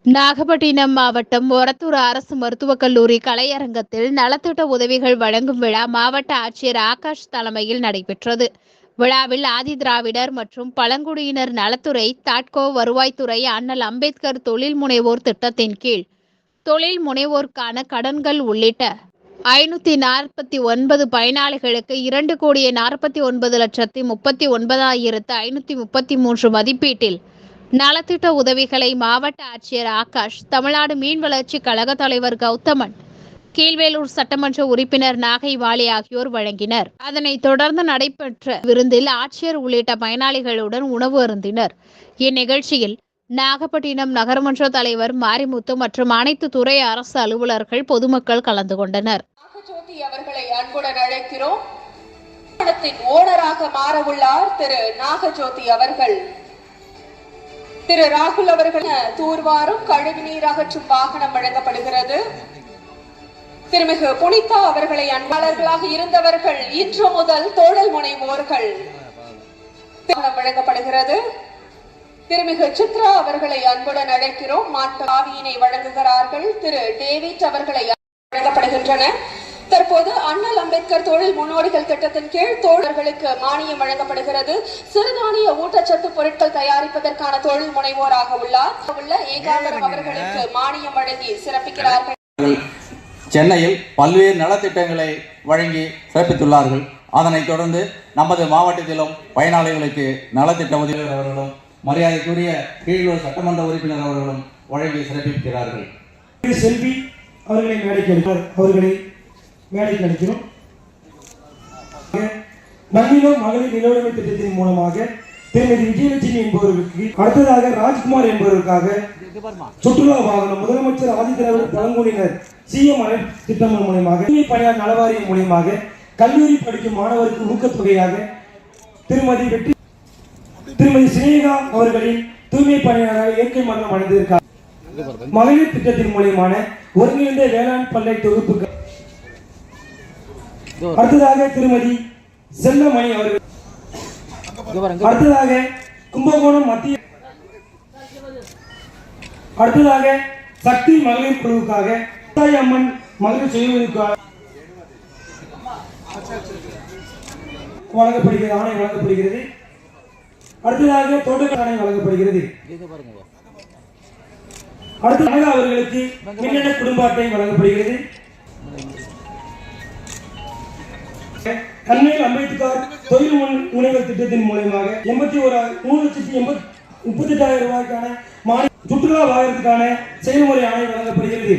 நாகப்பட்டினம் மாவட்டம் ஒரத்தூர் அரசு மருத்துவக் கல்லூரி கலையரங்கத்தில் நலத்திட்ட உதவிகள் வழங்கும் விழா மாவட்ட ஆட்சியர் ஆகாஷ் தலைமையில் நடைபெற்றது. விழாவில் ஆதிதிராவிடர் மற்றும் பழங்குடியினர் நலத்துறை, தாட்கோ, வருவாய்த்துறை, அண்ணல் அம்பேத்கர் தொழில் முனைவோர் திட்டத்தின் கீழ் தொழில் முனைவோருக்கான கடன்கள் உள்ளிட்ட 549 பயனாளிகளுக்கு 2,49,39,533 மதிப்பீட்டில் நலத்திட்ட உதவிகளை மாவட்ட ஆட்சியர் ஆகாஷ், தமிழ்நாடு மீன் வளர்ச்சி கழக தலைவர் கௌதமன், கீழ்வேலூர் சட்டமன்ற உறுப்பினர் நாகைவாளி ஆகியோர் வழங்கினர். அதனைத் தொடர்ந்து நடைபெற்ற விருந்தில் ஆட்சியர் உள்ளிட்ட பயனாளிகளுடன் உணவு அருந்தினர். இந்நிகழ்ச்சியில் நாகப்பட்டினம் நகரமன்ற தலைவர் மாரிமுத்து மற்றும் அனைத்து துறை அரசு அலுவலர்கள், பொதுமக்கள் கலந்து கொண்டனர். நாகஜோதி அவர்களை அன்புடன் அழைக்கிறோம். ஓனராக மாறவுள்ளார் திரு நாகஜோதி அவர்கள். திரு ராகுல் அவர்கள் தூர்வாரும் கழிவுநீர் அகற்றும் வாகனம் வழங்கப்படுகிறது. திருமிகு புனிதா அவர்களை அன்பாளர்களாக இருந்தவர்கள் இன்று முதல் தொழில் முனைவோர்கள் வழங்கப்படுகிறது. திருமிகு சித்ரா அவர்களை அன்புடன் அழைக்கிறோம். மாட்டு ஆவியினை வழங்குகிறார்கள். திரு டேவிட் அவர்களை வழங்கப்படுகின்றன. தற்போது அண்ணல் அம்பேத்கர் தொழில் முன்னோடிகள் திட்டத்தின் கீழ் தோழர்களுக்கு மானியம் வழங்கப்படுகிறது. சிறுதானிய ஊட்டச்சத்து பொருட்கள் தயாரிப்பதற்கான தொழில் முனைவோராக உள்ள ஏகாம்பரம் அவர்களுக்கு மானியம் வழங்கி சிறப்பிக்கிறார்கள். சென்னையில் பல்வேறு நலத்திட்டங்களை வழங்கி சிறப்பித்துள்ளார்கள். அதனைத் தொடர்ந்து நமது மாவட்டத்திலும் பயனாளிகளுக்கு நலத்திட்ட உதவியாளர் அவர்களும் மரியாதைக்குரிய கீழூர் சட்டமன்ற உறுப்பினர் அவர்களும் வழங்கி சிறப்பிக்கிறார்கள். செல்வி அவர்களை மேடைக்கு அளிக்கிறோம். நன்னிலம் மகளிர் நிலவுடைமை திட்டத்தின் மூலமாக திருமதி விஜயலட்சுமி என்பவர்களுக்கு, அடுத்ததாக ராஜ்குமார் என்பவருக்காக சுற்றுலா வாகனம் முதலமைச்சர் ஆதிதிராவிடர் பழங்குடியினர் CM திட்டம் மூலமாக, பணியாளர் நலவாரியம் மூலமாக கல்லூரி படிக்கும் மாணவருக்கு ஊக்கத்தொகையாக திருமதி சினேகா அவர்களின் தூய்மை பணியாளராக இயற்கை மரணம் அடைந்திருக்கார். மகளிர் திட்டத்தின் மூலமான ஒருங்கிணைந்த வேளாண் பல்லை தொகுப்பு. அடுத்ததாக திருமதி செல்லமணி அவர்கள். அடுத்ததாக கும்பகோணம் மத்திய. அடுத்ததாக சக்தி மகளிர் குழுவுக்காக அம்மன் மகளிர் சுயஉதவிக்காக வழங்கப்படுகிறது. ஆணை வழங்கப்படுகிறது. அடுத்ததாக தோட்டக்கலை ஆணை வழங்கப்படுகிறது. அடுத்து அவர்களுக்கு மின்னணு குடும்ப அட்டை வழங்கப்படுகிறது. அண்ணல் அம்பேத்கர் தொழில் முனைவர் திட்டத்தின் மூலமாக 3,38,000 ரூபாய்க்கான சுற்றுலா வாகனத்துக்கான செயல்முறை ஆணை வழங்கப்படுகிறது.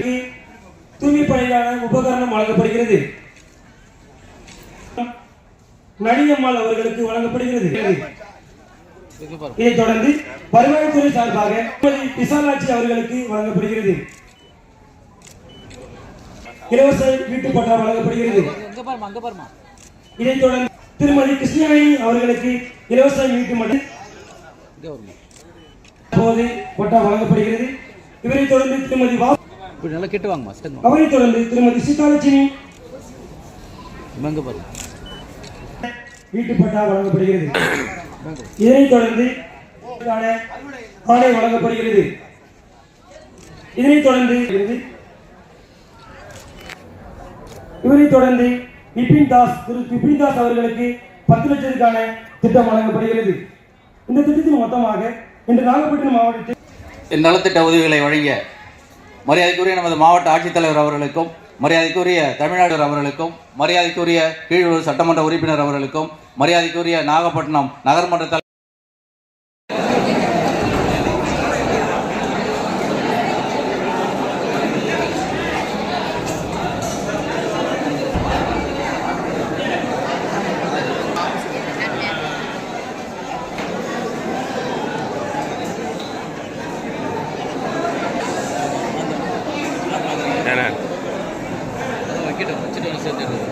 தூய்மை பணிக்கான உபகரணம் வழங்கப்படுகிறது. நளியம்மாள் அவர்களுக்கு வழங்கப்படுகிறது. இதைத் தொடர்ந்து வருவாய்த்துறை சார்பாக விசாலாட்சி அவர்களுக்கு வழங்கப்படுகிறது. இலவச வீட்டு பட்டா வழங்கப்படுகிறது. இதைத் தொடர்ந்து திருமதி கிருஷ்ணவேணி அவர்களுக்கு இலவச வீட்டு பட்டா வழங்கப்படுகிறது. இவரை தொடர்ந்து திருமதி அவரை தொடர்ந்து திருமதி சீதாலட்சுமி வீட்டு பட்டா வழங்கப்படுகிறது. இதனைத் தொடர்ந்து ஆணை வழங்கப்படுகிறது. இதனைத் தொடர்ந்து இவரை தொடர்ந்து விபின் தாஸ் அவர்களுக்கு 10 லட்சத்துக்கான திட்டம் வழங்கப்படுகிறது. இந்த திட்டத்தின் மொத்தமாக இன்று நாகப்பட்டினம் மாவட்டத்தில் நலத்திட்ட உதவிகளை வழங்கிய மரியாதைக்குரிய நமது மாவட்ட ஆட்சித்தலைவர் அவர்களுக்கும், மரியாதைக்குரிய தமிழ்நாடு அவர்களுக்கும், மரியாதைக்குரிய கீழூர் சட்டமன்ற உறுப்பினர் அவர்களுக்கும், மரியாதைக்குரிய நாகப்பட்டினம் நகர்மன்ற வச்சுட்டு